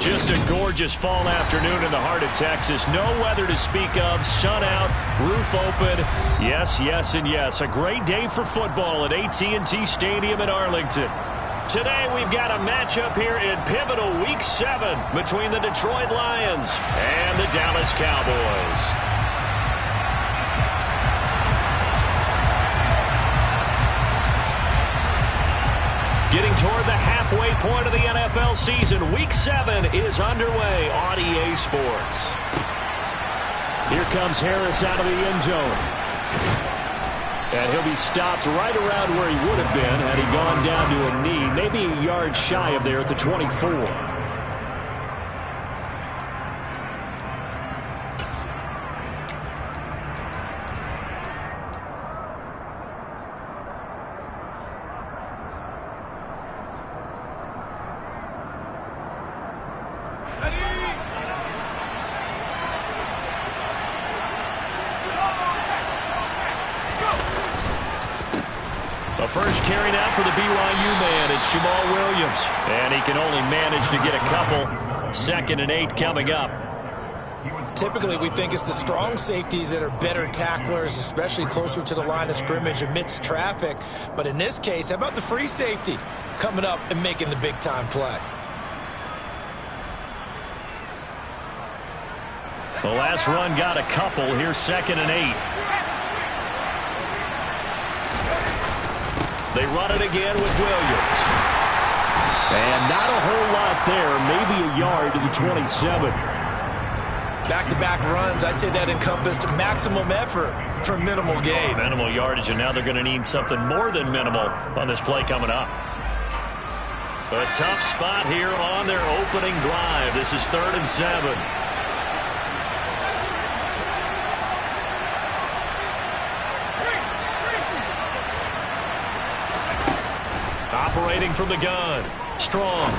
Just a gorgeous fall afternoon in the heart of Texas. No weather to speak of. Sun out, roof open. Yes, yes, and yes. A great day for football at AT&T Stadium in Arlington. Today we've got a matchup here in pivotal Week 7 between the Detroit Lions and the Dallas Cowboys. Getting toward the halfway point of the NFL season, Week 7 is underway on EA Sports. Here comes Harris out of the end zone. And he'll be stopped right around where he would have been had he gone down to a knee, maybe a yard shy of there at the 24. The first carry now for the BYU man. It's Jamal Williams. And he can only manage to get a couple. 2nd and 8 coming up. Typically, we think it's the strong safeties that are better tacklers, especially closer to the line of scrimmage amidst traffic. But in this case, how about the free safety coming up and making the big-time play? The last run got a couple. Here's 2nd and 8. They run it again with Williams. And not a whole lot there. Maybe a yard to the 27. Back-to-back runs, I'd say that encompassed maximum effort for minimal gain. Minimal yardage, and now they're going to need something more than minimal on this play coming up. A tough spot here on their opening drive. This is 3rd and 7. Operating from the gun. Strong.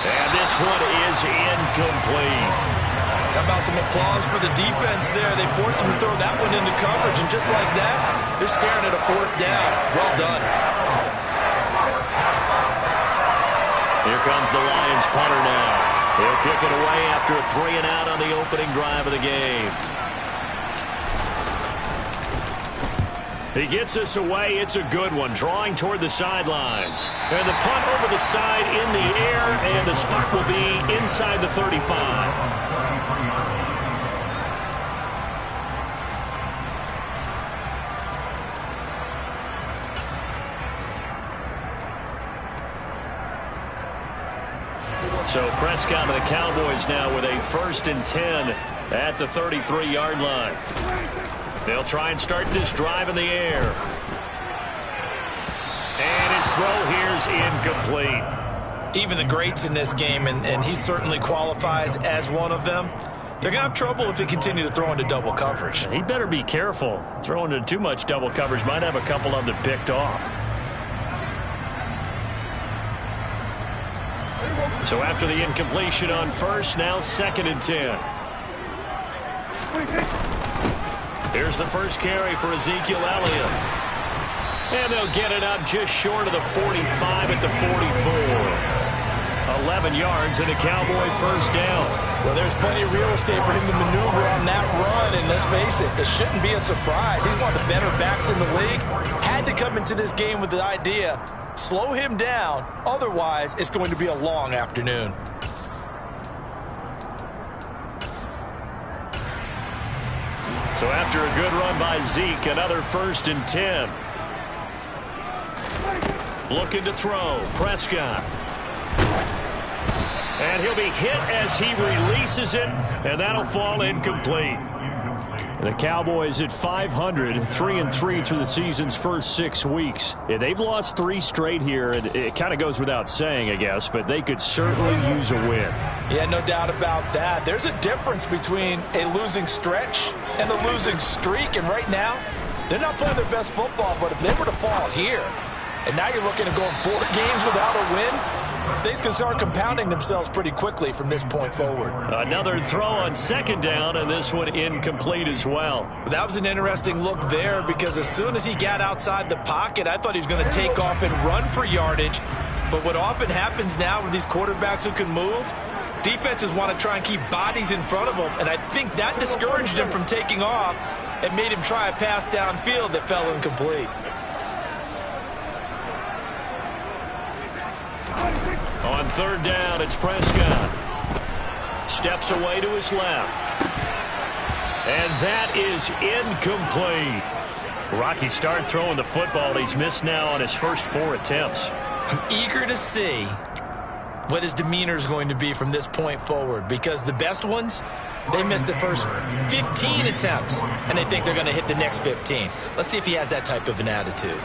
And this one is incomplete. How about some applause for the defense there? They forced him to throw that one into coverage, and just like that, they're staring at a 4th down. Well done. Here comes the Lions punter now. He'll kick it away after a 3 and out on the opening drive of the game. He gets us away. It's a good one. Drawing toward the sidelines. And the punt over the side in the air, and the spot will be inside the 35. So Prescott and the Cowboys now with a 1st and 10 at the 33-yard line. They'll try and start this drive in the air. And his throw here's incomplete. Even the greats in this game, and he certainly qualifies as one of them, they're going to have trouble if they continue to throw into double coverage. He better be careful. Throwing into too much double coverage might have a couple of them picked off. So after the incompletion on 1st, now 2nd and 10. Here's the first carry for Ezekiel Elliott. And they'll get it up just short of the 45 at the 44. 11 yards and a Cowboy 1st down. Well, there's plenty of real estate for him to maneuver on that run, and let's face it, it shouldn't be a surprise. He's one of the better backs in the league. Had to come into this game with the idea, slow him down, otherwise it's going to be a long afternoon. So after a good run by Zeke, another 1st and 10. Looking to throw. Prescott. And he'll be hit as he releases it, and that'll fall incomplete. The Cowboys at 500, 3-3 through the season's first 6 weeks. Yeah, they've lost 3 straight here, and it kind of goes without saying, I guess, but they could certainly use a win. Yeah, no doubt about that. There's a difference between a losing stretch and a losing streak, and right now, they're not playing their best football, but if they were to fall here, and now you're looking at going 4 games without a win, things can start compounding themselves pretty quickly from this point forward. Another throw on 2nd down, and this one incomplete as well. That was an interesting look there because as soon as he got outside the pocket, I thought he was going to take off and run for yardage. But what often happens now with these quarterbacks who can move, defenses want to try and keep bodies in front of them, and I think that discouraged him from taking off and made him try a pass downfield that fell incomplete. On third down, it's Prescott. Steps away to his left. And that is incomplete. Rocky start throwing the football. He's missed now on his first 4 attempts. I'm eager to see what his demeanor is going to be from this point forward, because the best ones, they missed the first 15 attempts, and they think they're going to hit the next 15. Let's see if he has that type of an attitude.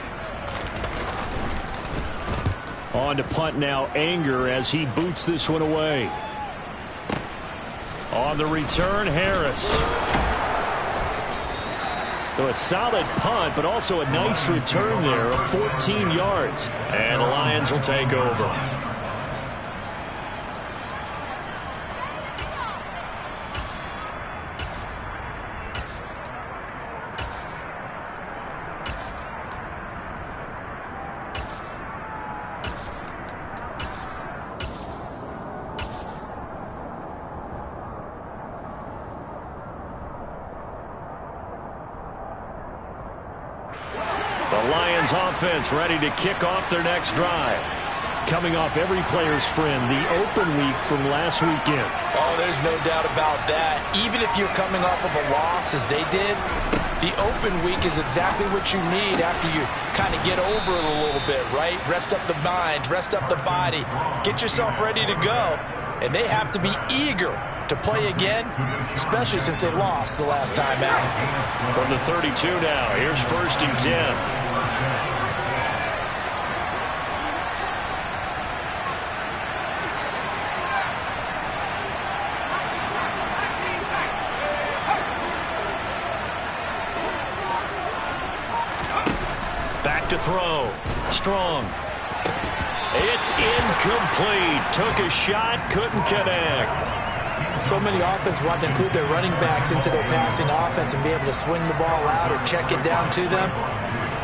On to punt now, Anger, as he boots this one away. On the return, Harris. So a solid punt, but also a nice return there of 14 yards. And the Lions will take over. Offense ready to kick off their next drive. Coming off every player's friend, the open week from last weekend. Oh, there's no doubt about that. Even if you're coming off of a loss as they did, the open week is exactly what you need after you kind of get over it a little bit, right? Rest up the mind, rest up the body, get yourself ready to go. And they have to be eager to play again, especially since they lost the last time out. From the 32 now, here's 1st and 10. To throw. Strong. It's incomplete. Took a shot, couldn't connect. So many offenses want to include their running backs into their passing offense and be able to swing the ball out or check it down to them.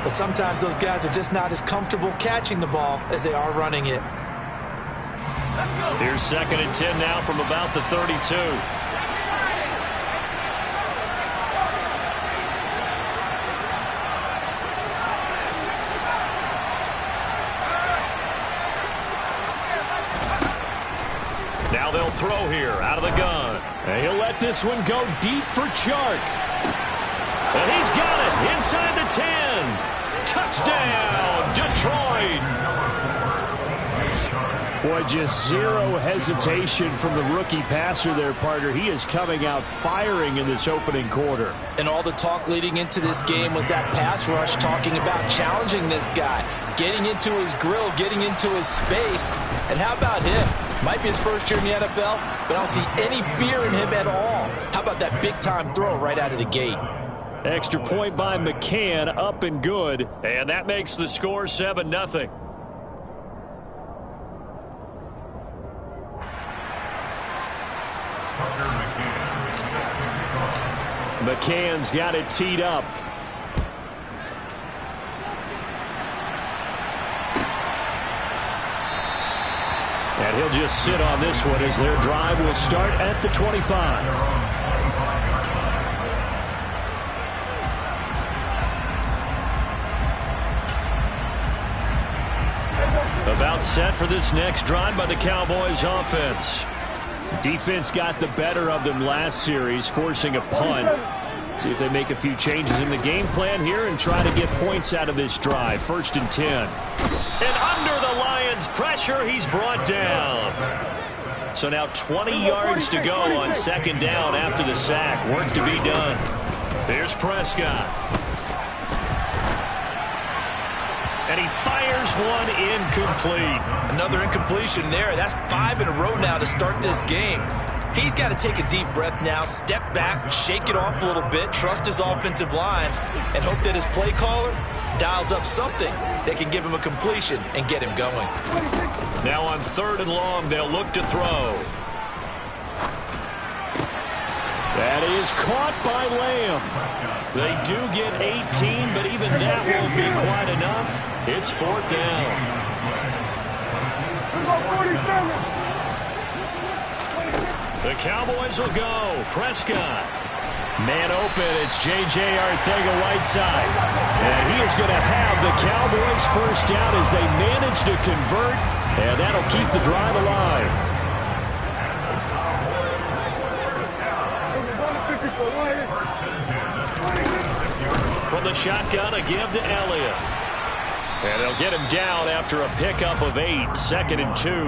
But sometimes those guys are just not as comfortable catching the ball as they are running it. Here's 2nd and 10 now from about the 32. Now they'll throw here out of the gun. And he'll let this one go deep for Chark. And he's got it inside the 10. Touchdown, Detroit. Boy, just zero hesitation from the rookie passer there, partner. He is coming out firing in this opening quarter. And all the talk leading into this game was that pass rush, talking about challenging this guy, getting into his grill, getting into his space. And how about him? Might be his first year in the NFL, but I don't see any fear in him at all. How about that big-time throw right out of the gate? Extra point by McCann, up and good. And that makes the score 7-0. McCann's got it teed up. And he'll just sit on this one as their drive will start at the 25. About set for this next drive by the Cowboys offense. Defense got the better of them last series, forcing a punt. See if they make a few changes in the game plan here and try to get points out of this drive. 1st and 10. And under the Lions' pressure, he's brought down. So now 20 yards to go on 2nd down after the sack. Work to be done. Here's Prescott. And he fires one incomplete. Another incompletion there. That's 5 in a row now to start this game. He's got to take a deep breath now, step back, shake it off a little bit, trust his offensive line, and hope that his play caller dials up something that can give him a completion and get him going. Now on 3rd and long, they'll look to throw. That is caught by Lamb. They do get 18, but even that won't be quite enough. It's 4th down. The Cowboys will go. Prescott. Man open, it's J.J. Arcega-Whiteside. And he is going to have the Cowboys first down as they manage to convert, and that'll keep the drive alive. From the shotgun, a give to Elliott. And they'll get him down after a pickup of 8, 2nd and 2.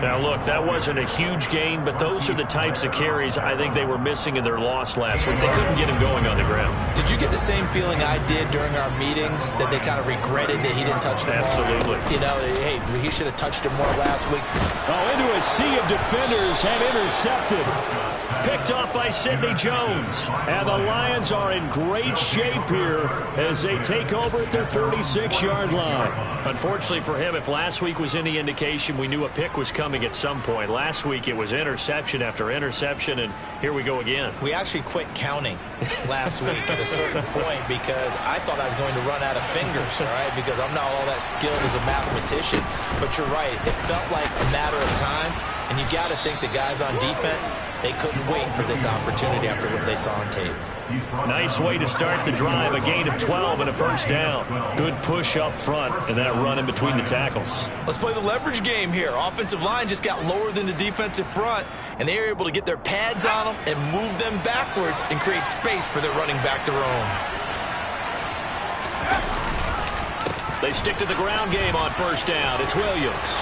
Now, look, that wasn't a huge gain, but those are the types of carries I think they were missing in their loss last week. They couldn't get him going on the ground. Did you get the same feeling I did during our meetings, that they kind of regretted that he didn't touch the ball? Absolutely. You know, hey, he should have touched it more last week. Oh, into a sea of defenders and intercepted. Picked off by Sidney Jones. And the Lions are in great shape here as they take over at their 36-yard line. Unfortunately for him, if last week was any indication, we knew a pick was coming at some point. Last week it was interception after interception, and here we go again. We actually quit counting last week at a certain point because I thought I was going to run out of fingers, all right, because I'm not all that skilled as a mathematician. But you're right. It felt like a matter of time, and you got to think the guys on defense, they couldn't wait for this opportunity after what they saw on tape. Nice way to start the drive. A gain of 12 and a first down. Good push up front and that run in between the tackles. Let's play the leverage game here. Offensive line just got lower than the defensive front, and they were able to get their pads on them and move them backwards and create space for their running back to roam. They stick to the ground game on first down. It's Williams.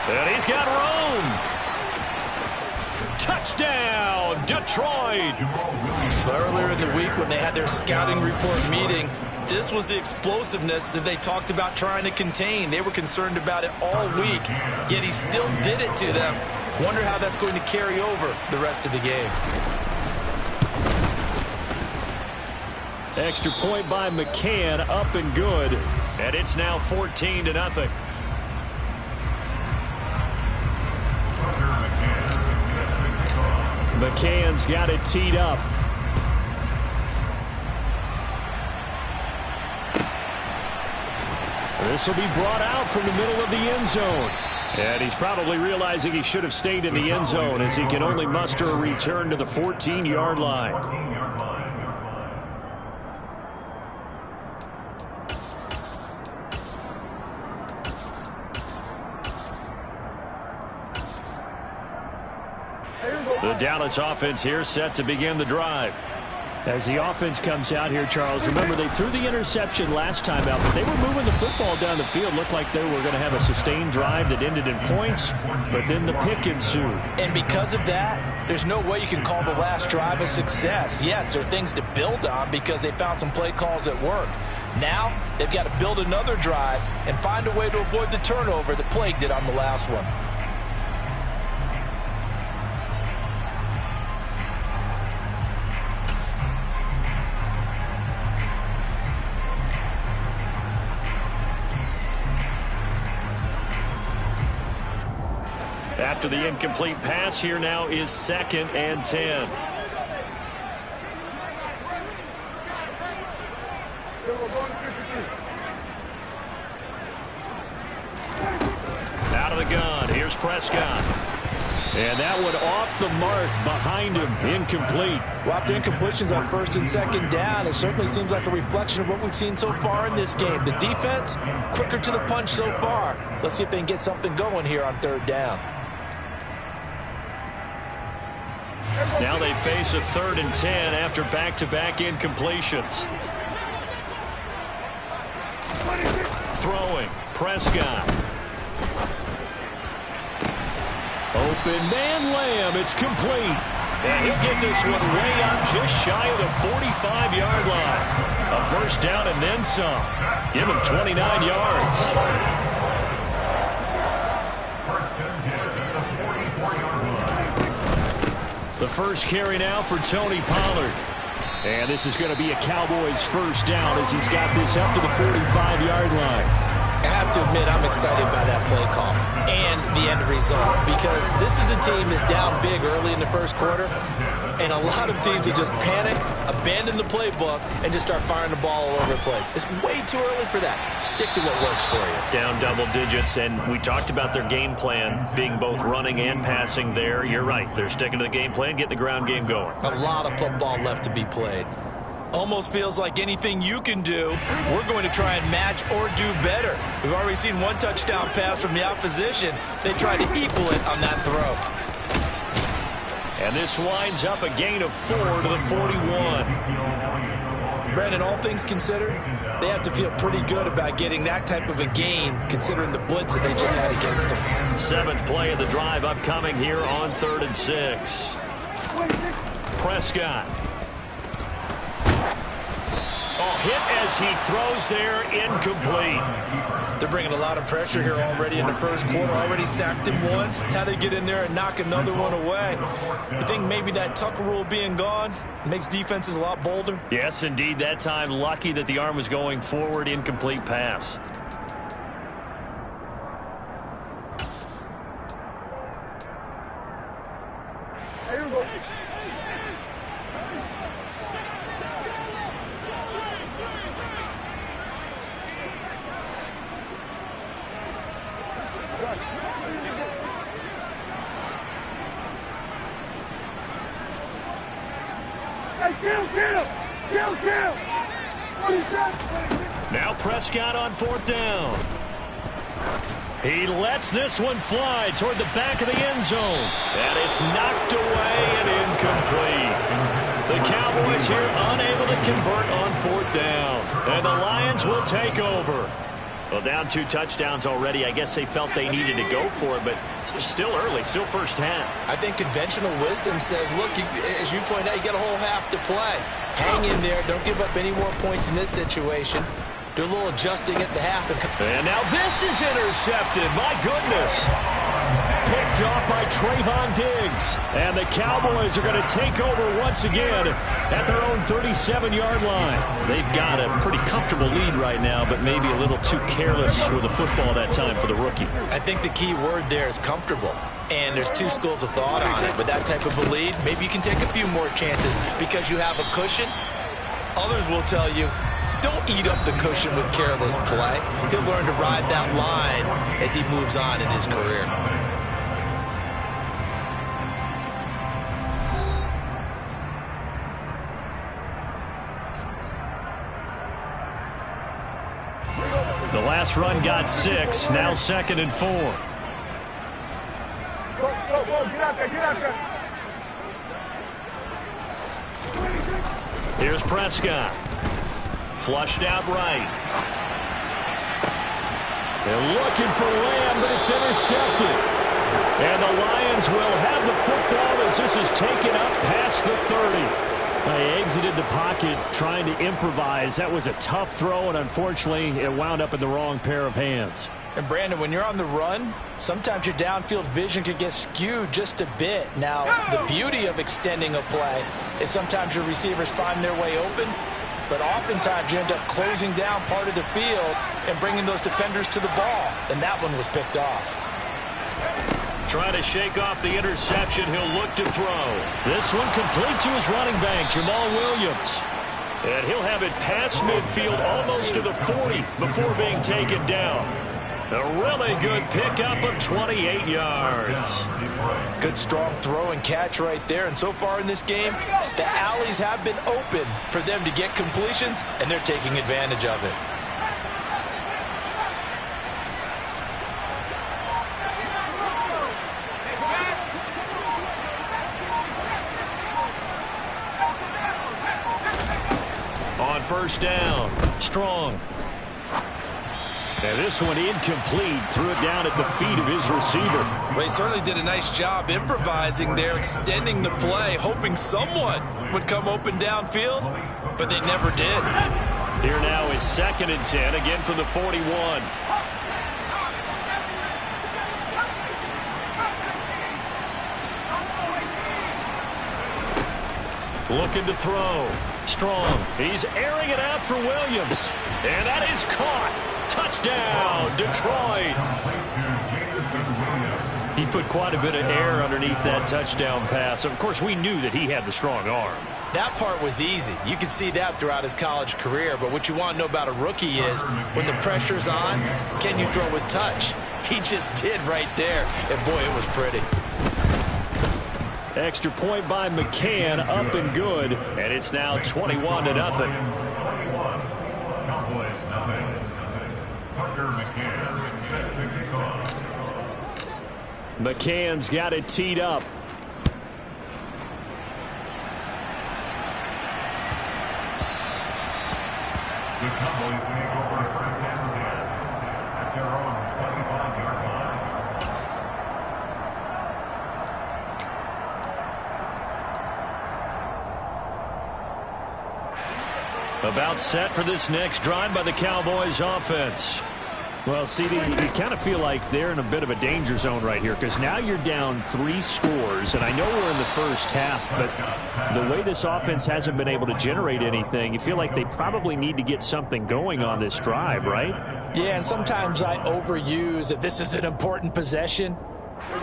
And he's got room. Touchdown, Detroit. Earlier in the week when they had their scouting report meeting, this was the explosiveness that they talked about trying to contain. They were concerned about it all week, yet he still did it to them. Wonder how that's going to carry over the rest of the game. Extra point by McCann, up and good. And it's now 14-0. McCann's got it teed up. This will be brought out from the middle of the end zone. And he's probably realizing he should have stayed in the end zone as he can only muster a return to the 14-yard line. The Dallas offense here set to begin the drive. As the offense comes out here, Charles, remember they threw the interception last time out, but they were moving the football down the field. Looked like they were going to have a sustained drive that ended in points, but then the pick ensued. And because of that, there's no way you can call the last drive a success. Yes, there are things to build on because they found some play calls that worked. Now, they've got to build another drive and find a way to avoid the turnover that plagued it on the last one. After the incomplete pass, here now is 2nd and 10. Out of the gun, here's Prescott. And that one off the mark behind him, incomplete. Well, after incompletions on 1st and 2nd down, it certainly seems like a reflection of what we've seen so far in this game. The defense, quicker to the punch so far. Let's see if they can get something going here on 3rd down. Now they face a 3rd and 10 after back-to-back incompletions. Throwing, Prescott. Open man Lamb, it's complete. And he'll get this one way up just shy of the 45-yard line. A first down and then some. Give him 29 yards. The first carry now for Tony Pollard. And this is going to be a Cowboys first down as he's got this up to the 45-yard line. I have to admit I'm excited by that play call and the end result because this is a team that's down big early in the first quarter. And a lot of teams will just panic, abandon the playbook, and just start firing the ball all over the place. It's way too early for that. Stick to what works for you. Down double digits, and we talked about their game plan being both running and passing there. You're right. They're sticking to the game plan, getting the ground game going. A lot of football left to be played. Almost feels like anything you can do, we're going to try and match or do better. We've already seen one touchdown pass from the opposition. They tried to equal it on that throw. And this winds up a gain of 4 to the 41. Brandon, all things considered, they have to feel pretty good about getting that type of a gain, considering the blitz that they just had against them. 7th play of the drive upcoming here on 3rd and 6. Prescott. Oh, hit as he throws there, incomplete. They're bringing a lot of pressure here already in the first quarter. Already sacked him once. How to get in there and knock another one away. You think maybe that Tucker rule being gone makes defenses a lot bolder? Yes, indeed. That time, lucky that the arm was going forward. Incomplete pass. Now Prescott on 4th down. He lets this one fly toward the back of the end zone. And it's knocked away and incomplete. The Cowboys here unable to convert on 4th down. And the Lions will take over. Well, down 2 touchdowns already. I guess they felt they needed to go for it, but still early, still first half. I think conventional wisdom says, look, as you point out, you got a whole half to play. Hang in there. Don't give up any more points in this situation. Do a little adjusting at the half. And now this is intercepted. My goodness. Picked off by Trayvon Diggs. And the Cowboys are going to take over once again at their own 37-yard line. They've got a pretty comfortable lead right now, but maybe a little too careless with the football that time for the rookie. I think the key word there is comfortable. And there's 2 schools of thought on it. With that type of a lead, maybe you can take a few more chances because you have a cushion. Others will tell you, don't eat up the cushion with careless play. He'll learn to ride that line as he moves on in his career. The last run got 6. Now 2nd and 4. Here's Prescott. Flushed out right. They're looking for Lamb, but it's intercepted. And the Lions will have the football as this is taken up past the 30. They exited the pocket trying to improvise. That was a tough throw, and unfortunately, it wound up in the wrong pair of hands. And, Brandon, when you're on the run, sometimes your downfield vision could get skewed just a bit. Now, the beauty of extending a play is sometimes your receivers find their way open, but oftentimes you end up closing down part of the field and bringing those defenders to the ball, and that one was picked off. Trying to shake off the interception. He'll look to throw. This one complete to his running back, Jamal Williams. And he'll have it past midfield almost to the 40 before being taken down. A really good pickup of 28 yards. Good strong throw and catch right there. And so far in this game, the alleys have been open for them to get completions, and they're taking advantage of it. On 1st down, Strong. And this one incomplete. Threw it down at the feet of his receiver. Well, he certainly did a nice job improvising there, extending the play, hoping someone would come open downfield, but they never did. Here now is 2nd and 10, again from the 41. Looking to throw. Strong. He's airing it out for Williams. And that is caught. Touchdown, Detroit. He put quite a bit of air underneath that touchdown pass. Of course, we knew that he had the strong arm. That part was easy. You could see that throughout his college career. But what you want to know about a rookie is when the pressure's on, can you throw with touch? He just did right there. And, boy, it was pretty. Extra point by McCann, up and good. And it's now 21-0. Cowboys 9. Tucker McCann set to kick off. McCann's got it teed up. The Cowboys take over first and 10 at their own 25-yard line. About set for this next drive by the Cowboys offense. Well, CD, you kind of feel like they're in a bit of a danger zone right here because now you're down 3 scores, and I know we're in the first half, but the way this offense hasn't been able to generate anything, you feel like they probably need to get something going on this drive, right? Yeah, and sometimes I overuse that this is an important possession.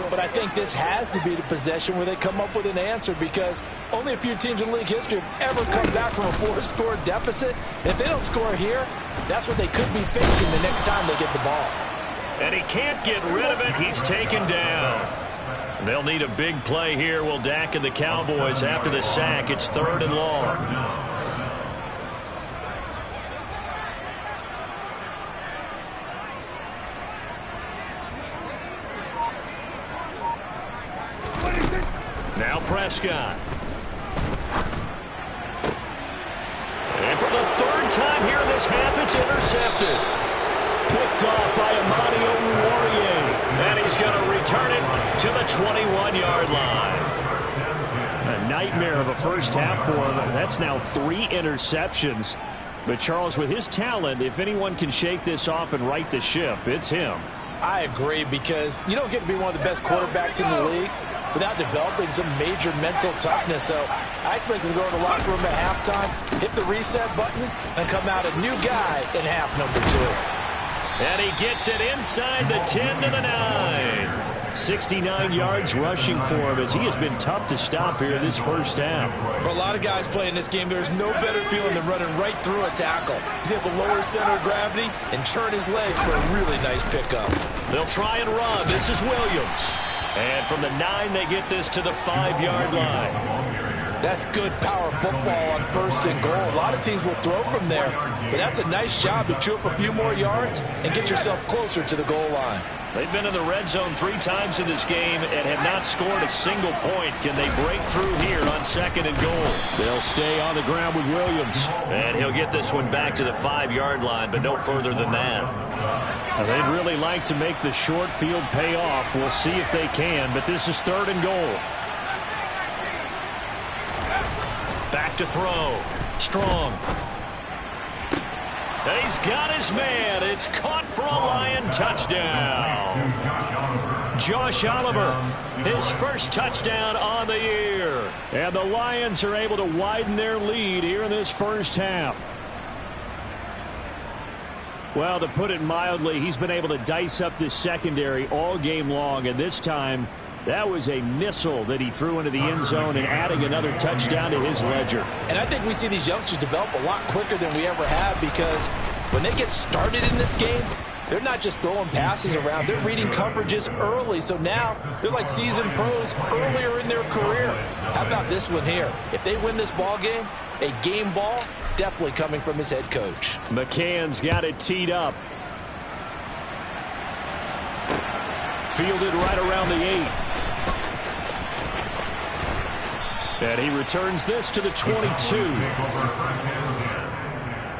But I think this has to be the possession where they come up with an answer because only a few teams in league history have ever come back from a 4-score deficit. If they don't score here, that's what they could be facing the next time they get the ball. And he can't get rid of it. He's taken down. They'll need a big play here. Will Dak and the Cowboys after the sack. It's 3rd and long. Now Prescott. And for the 3rd time here in this half, it's intercepted. Picked off by Amani Oruwariye. And he's going to return it to the 21-yard line. A nightmare of a first half for him. That's now 3 interceptions. But Charles, with his talent, if anyone can shake this off and right the ship, it's him. I agree because you don't get to be one of the best quarterbacks in the league without developing some major mental toughness. So I expect him to go in the locker room at halftime, hit the reset button, and come out a new guy in half number 2. And he gets it inside the 10 to the 9. 69 yards rushing for him as he has been tough to stop here in this first half. For a lot of guys playing this game, there's no better feeling than running right through a tackle. He's able to lower his center of gravity and churn his legs for a really nice pickup. They'll try and run. This is Williams. And from the 9, they get this to the 5-yard line. That's good power football on 1st and goal. A lot of teams will throw from there, but that's a nice job to chew up a few more yards and get yourself closer to the goal line. They've been in the red zone 3 times in this game and have not scored a single point. Can they break through here on 2nd and goal? They'll stay on the ground with Williams. And he'll get this one back to the 5-yard line, but no further than that. Now, they'd really like to make the short field pay off. We'll see if they can, but this is 3rd and goal. Back to throw. Strong. And he's got his man. It's caught for a Lion touchdown. Josh Oliver, his first touchdown on the year. And the Lions are able to widen their lead here in this first half. Well, to put it mildly, he's been able to dice up this secondary all game long, and this time that was a missile that he threw into the end zone and adding another touchdown to his ledger. And I think we see these youngsters develop a lot quicker than we ever have because when they get started in this game, they're not just throwing passes around. They're reading coverages early. So now they're like seasoned pros earlier in their career. How about this one here? If they win this ball game, a game ball definitely coming from his head coach. McCann's got it teed up. Fielded right around the 8. And he returns this to the 22.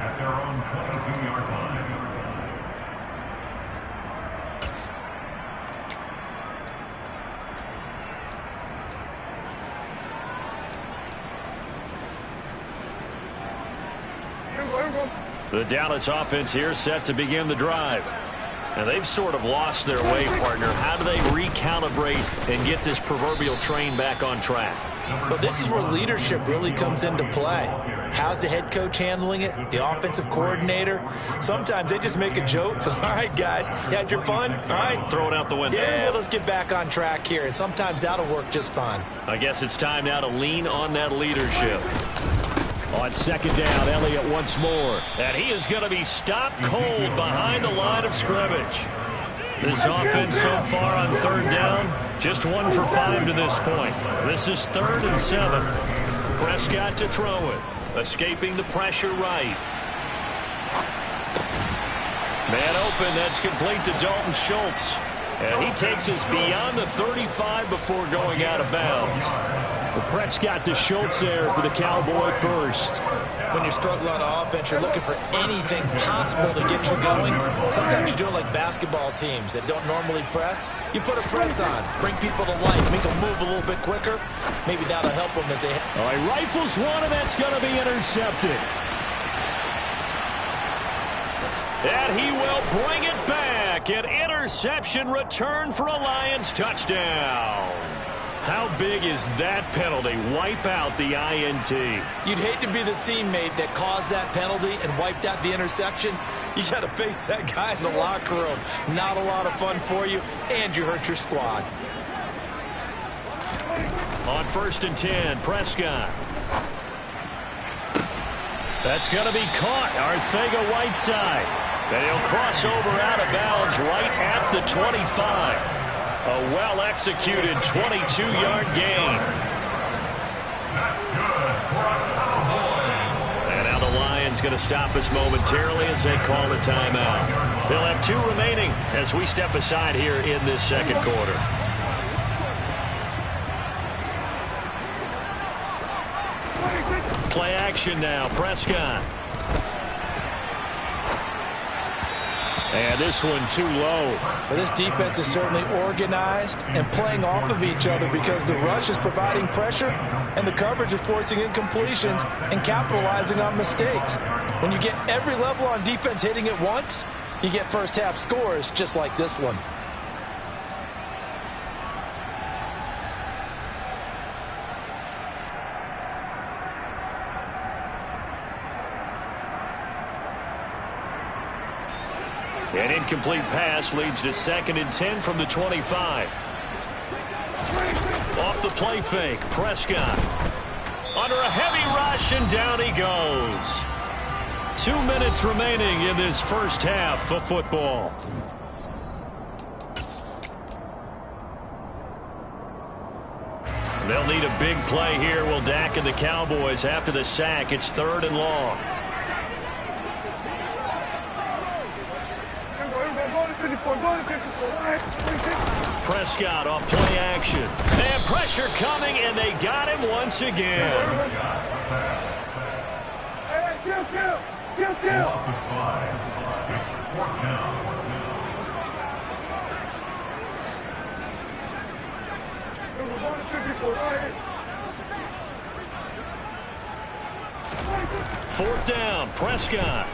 At their own 22-yard line. The Dallas offense here set to begin the drive. And they've sort of lost their way, partner. How do they recalibrate and get this proverbial train back on track? But this is where leadership really comes into play. How's the head coach handling it? The offensive coordinator? Sometimes they just make a joke. All right, guys, you had your fun? All right. Throw it out the window. Yeah, let's get back on track here, and sometimes that'll work just fine. I guess it's time now to lean on that leadership. On second down, Elliott once more. And he is going to be stopped cold behind the line of scrimmage. This offense so far on third down, just 1 for 5 to this point. This is 3rd and 7. Prescott to throw it. Escaping the pressure right. Man open, that's complete to Dalton Schultz. And he takes us beyond the 35 before going out of bounds. Well, Prescott to Schultz there for the Cowboy first. When you're struggling on offense, you're looking for anything possible to get you going. Sometimes you do it like basketball teams that don't normally press. You put a press on, bring people to life, make them move a little bit quicker. Maybe that'll help them as they... All right, rifles one, and that's going to be intercepted. And he will bring it back. An interception return for a Lions touchdown. How big is that penalty? Wipe out the INT. You'd hate to be the teammate that caused that penalty and wiped out the interception. You got to face that guy in the locker room. Not a lot of fun for you, and you hurt your squad. On 1st and 10, Prescott. That's going to be caught. Arcega-Whiteside. And he'll cross over out of bounds right at the 25. A well-executed 22-yard gain. That's good for a Cowboy. And now the Lions going to stop us momentarily as they call a timeout. They'll have 2 remaining as we step aside here in this second quarter. Play action now, Prescott. And this one too low. Well, this defense is certainly organized and playing off of each other because the rush is providing pressure and the coverage is forcing incompletions and capitalizing on mistakes. When you get every level on defense hitting at once, you get first half scores just like this one. An incomplete pass leads to 2nd and 10 from the 25. Off the play fake, Prescott. Under a heavy rush, and down he goes. 2 minutes remaining in this first half of football. They'll need a big play here, will Dak and the Cowboys after the sack. It's 3rd and long. Prescott off play action. And pressure coming, and they got him once again. Fourth down, Prescott.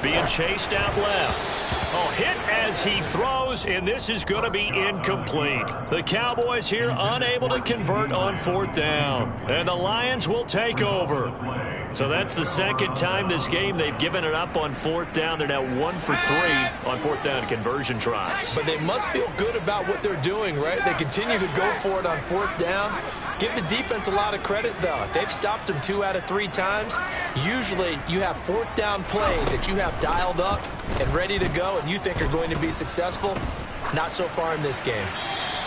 Being chased out left. Oh, hit as he throws, and this is going to be incomplete. The Cowboys here unable to convert on 4th down. And the Lions will take over. So that's the 2nd time this game they've given it up on 4th down. They're now 1 for 3 on 4th down conversion tries. But they must feel good about what they're doing, right? They continue to go for it on 4th down. Give the defense a lot of credit, though. They've stopped them 2 out of 3 times. Usually, you have 4th down plays that you have dialed up and ready to go and you think are going to be successful. Not so far in this game.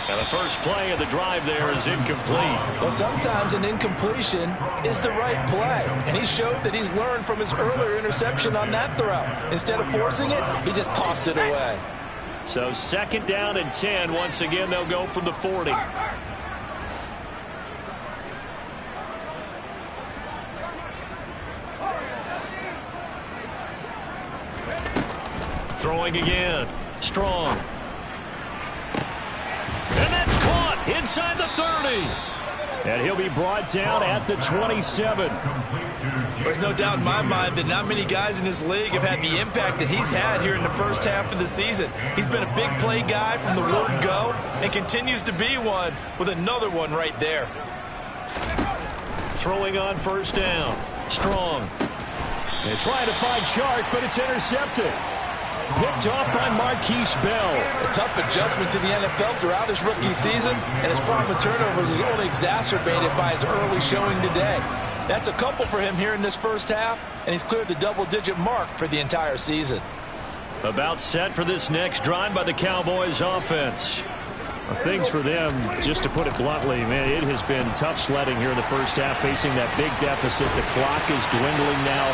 And the first play of the drive there is incomplete. Well, sometimes an incompletion is the right play. And he showed that he's learned from his earlier interception on that throw. Instead of forcing it, he just tossed it away. So 2nd down and 10. Once again, they'll go from the 40. Throwing again. Strong. And that's caught inside the 30. And he'll be brought down at the 27. There's no doubt in my mind that not many guys in this league have had the impact that he's had here in the first half of the season. He's been a big play guy from the word go and continues to be one with another one right there. throwing on first down. Strong. They're trying to find Chark, but it's intercepted. Picked off by Marquise Bell. A tough adjustment to the NFL throughout his rookie season, and his problem with turnovers is only exacerbated by his early showing today. That's a couple for him here in this first half, and he's cleared the double-digit mark for the entire season. About set for this next drive by the Cowboys offense. Things for them, just to put it bluntly, man, it has been tough sledding here in the first half, facing that big deficit. The clock is dwindling now.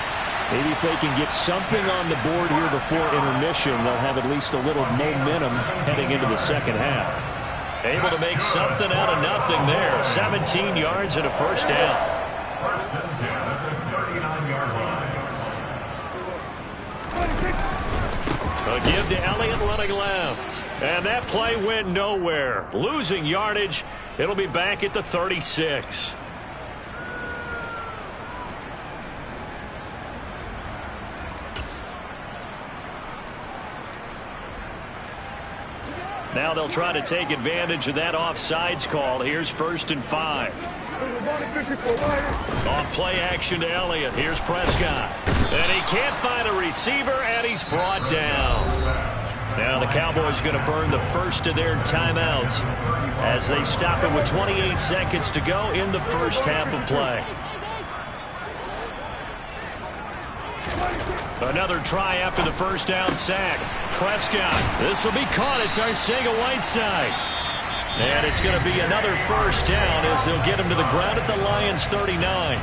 Maybe if they can get something on the board here before intermission, they'll have at least a little momentum heading into the second half. Able to make something out of nothing there. 17 yards and a first down. First and 10 at the 39-yard line. A give to Elliott running left. And that play went nowhere. Losing yardage. It'll be back at the 36. Now they'll try to take advantage of that offsides call. Here's 1st and 5. Off play action to Elliott. Here's Prescott. And he can't find a receiver, and he's brought down. Now the Cowboys going to burn the first of their timeouts as they stop it with 28 seconds to go in the first half of play. Another try after the first down sack. Prescott. This will be caught. It's Arcega-Whiteside. And it's going to be another first down as they'll get him to the ground at the Lions' 39.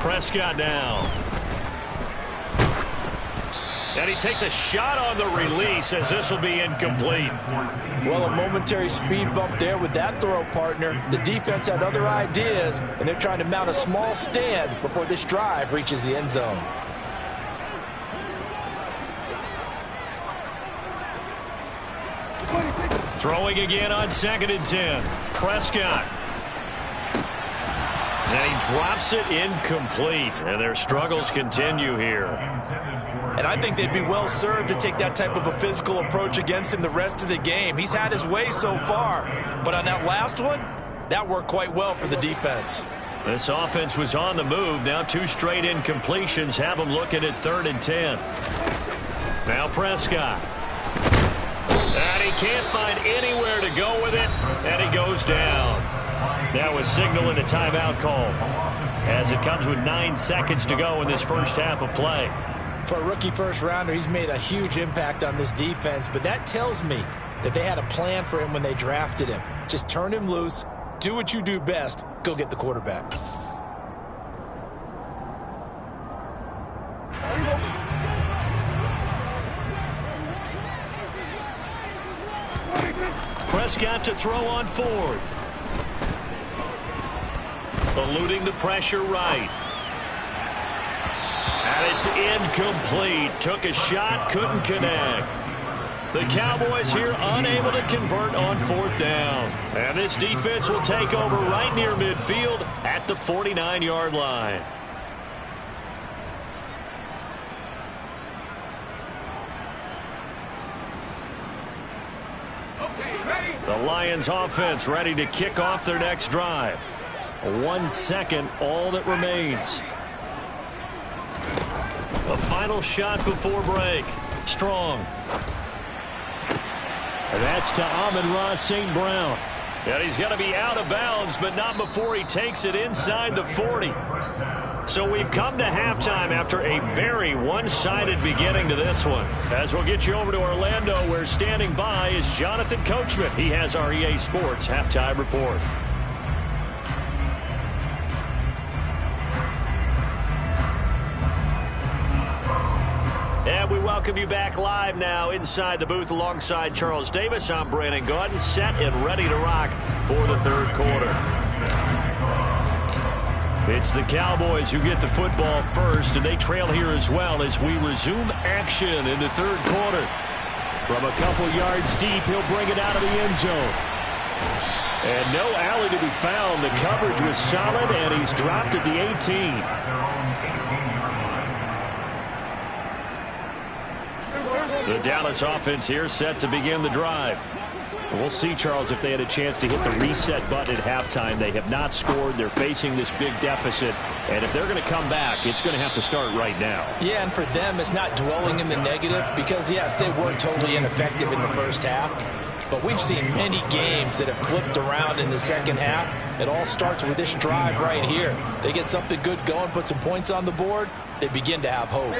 Prescott down. And he takes a shot on the release as this will be incomplete. Well, a momentary speed bump there with that throw, partner. The defense had other ideas, and they're trying to mount a small stand before this drive reaches the end zone. Throwing again on 2nd and 10. Prescott. And he drops it incomplete. And their struggles continue here. And I think they'd be well served to take that type of a physical approach against him the rest of the game. He's had his way so far. But on that last one, that worked quite well for the defense. This offense was on the move. Now 2 straight incompletions have them looking at 3rd and 10. Now Prescott. And he can't find anywhere to go with it. And he goes down. That was signaling a timeout call as it comes with 9 seconds to go in this first half of play. For a rookie first-rounder, he's made a huge impact on this defense, but that tells me that they had a plan for him when they drafted him. Just turn him loose, do what you do best, go get the quarterback. Prescott to throw on 4th. Eluding the pressure right. And it's incomplete. Took a shot, couldn't connect. The Cowboys here unable to convert on 4th down. And this defense will take over right near midfield at the 49-yard line. The Lions offense ready to kick off their next drive. 1 second, all that remains. A final shot before break. Strong. And that's to Amon-Ra St. Brown. And he's going to be out of bounds, but not before he takes it inside the 40. So we've come to halftime after a very one-sided beginning to this one. As we'll get you over to Orlando, where standing by is Jonathan Coachman. He has our EA Sports halftime report. And we welcome you back live now inside the booth alongside Charles Davis. I'm Brandon Gaudin, set and ready to rock for the third quarter. It's the Cowboys who get the football first, and they trail here as well as we resume action in the third quarter. From a couple yards deep, he'll bring it out of the end zone. And no alley to be found. The coverage was solid, and he's dropped at the 18. The Dallas offense here set to begin the drive. We'll see, Charles, if they had a chance to hit the reset button at halftime. They have not scored. They're facing this big deficit. And if they're going to come back, it's going to have to start right now. Yeah, and for them, it's not dwelling in the negative because, yes, they were totally ineffective in the first half. But we've seen many games that have flipped around in the second half. It all starts with this drive right here. They get something good going, put some points on the board, they begin to have hope.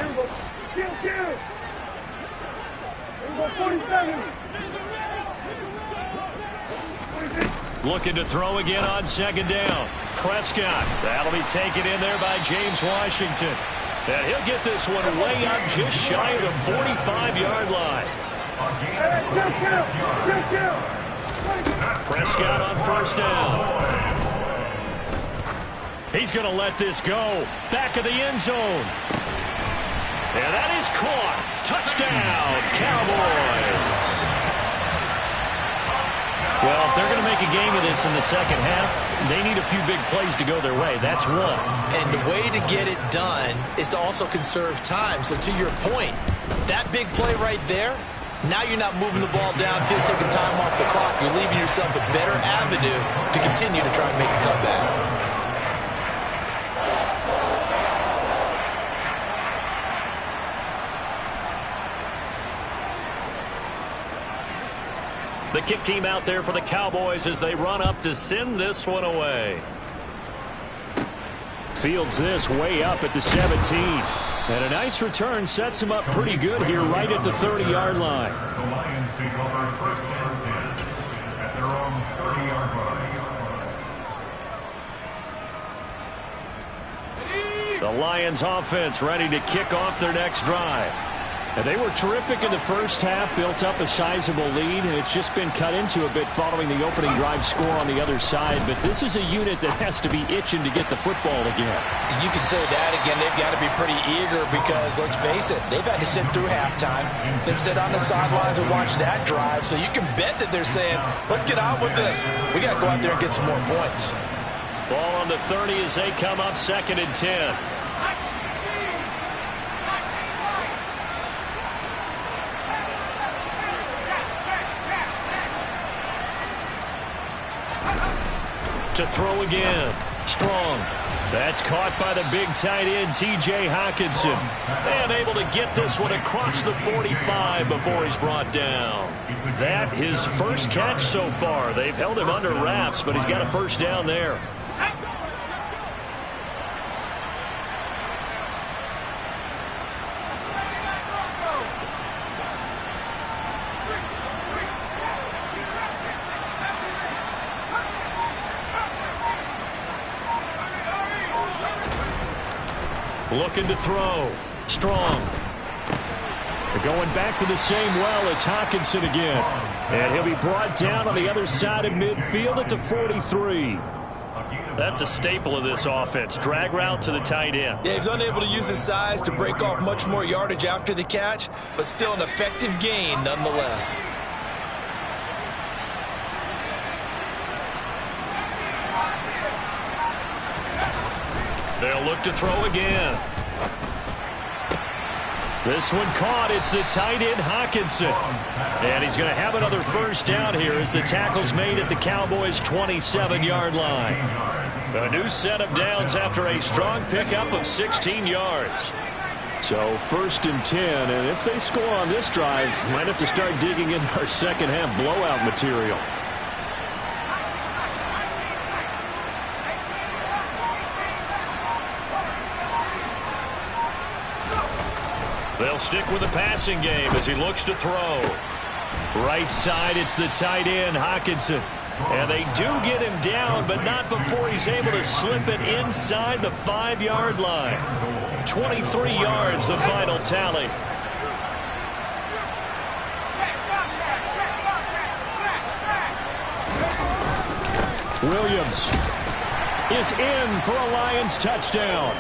Looking to throw again on second down. Prescott. That'll be taken in there by James Washington. And he'll get this one way up just shy of the 45-yard line. Prescott on first down. He's going to let this go. Back of the end zone. And that is caught. Touchdown, Cowboys. Well, if they're going to make a game of this in the second half, they need a few big plays to go their way. That's one. And the way to get it done is to also conserve time. So to your point, that big play right there, now you're not moving the ball downfield, taking time off the clock. You're leaving yourself a better avenue to continue to try and make a comeback. The kick team out there for the Cowboys as they run up to send this one away. Fields this way up at the 17. And a nice return sets him up pretty good here right at the 30-yard line. The Lions take over first down 10 at their own 30-yard line. The Lions offense ready to kick off their next drive. And they were terrific in the first half, built up a sizable lead, and it's just been cut into a bit following the opening drive score on the other side. But this is a unit that has to be itching to get the football again. You can say that again. They've got to be pretty eager because, let's face it, they've had to sit through halftime, then sit on the sidelines and watch that drive. So you can bet that they're saying, let's get on with this. We got to go out there and get some more points. Ball on the 30 as they come up 2nd and 10. To throw again. Strong. That's caught by the big tight end, T.J. Hockenson. And able to get this one across the 45 before he's brought down. That his first catch so far. They've held him under wraps, but he's got a first down there. Looking to throw. Strong. Going back to the same well, it's Hockenson again. And he'll be brought down on the other side of midfield at the 43. That's a staple of this offense. Drag route to the tight end. Yeah, he's unable to use his size to break off much more yardage after the catch, but still an effective gain nonetheless. They'll look to throw again. This one caught. It's the tight end, Hockenson. And he's going to have another first down here as the tackle's made at the Cowboys' 27-yard line. A new set of downs after a strong pickup of 16 yards. So 1st and 10, and if they score on this drive, might have to start digging in our second half blowout material. They'll stick with the passing game as he looks to throw. Right side, it's the tight end, Hockenson. And they do get him down, but not before he's able to slip it inside the 5-yard line. 23 yards, the final tally. Williams. is in for a Lions touchdown.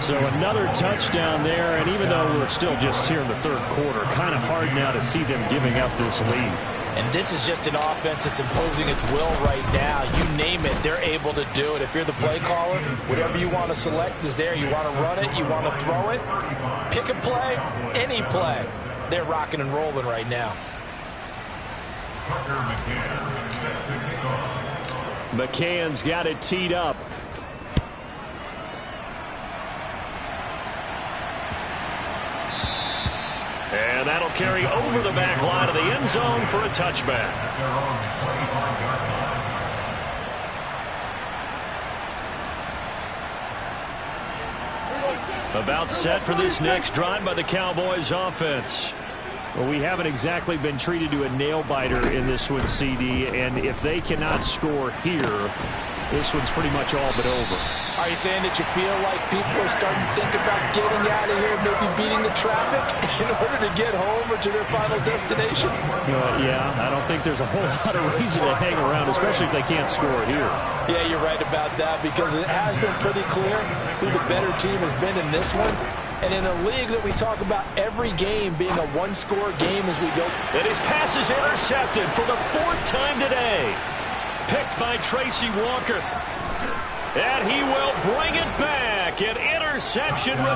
So another touchdown there, and even though we're still just here in the third quarter, kind of hard now to see them giving up this lead. And this is just an offense that's imposing its will right now. You name it, they're able to do it. If you're the play caller, whatever you want to select is there. You want to run it, you want to throw it, pick a play, any play. They're rocking and rolling right now. McCann's got it teed up. And that'll carry over the back line of the end zone for a touchback. About set for this next drive by the Cowboys offense. Well, we haven't exactly been treated to a nail-biter in this one, CD, and if they cannot score here, this one's pretty much all but over. Are you saying that you feel like people are starting to think about getting out of here, maybe beating the traffic in order to get home or to their final destination? Yeah, I don't think there's a whole lot of reason to hang around, especially if they can't score here. Yeah, you're right about that, because it has been pretty clear who the better team has been in this one. And in a league that we talk about every game being a one-score game as we go. And his pass is intercepted for the 4th time today. Picked by Tracy Walker. And he will bring it back. An interception return.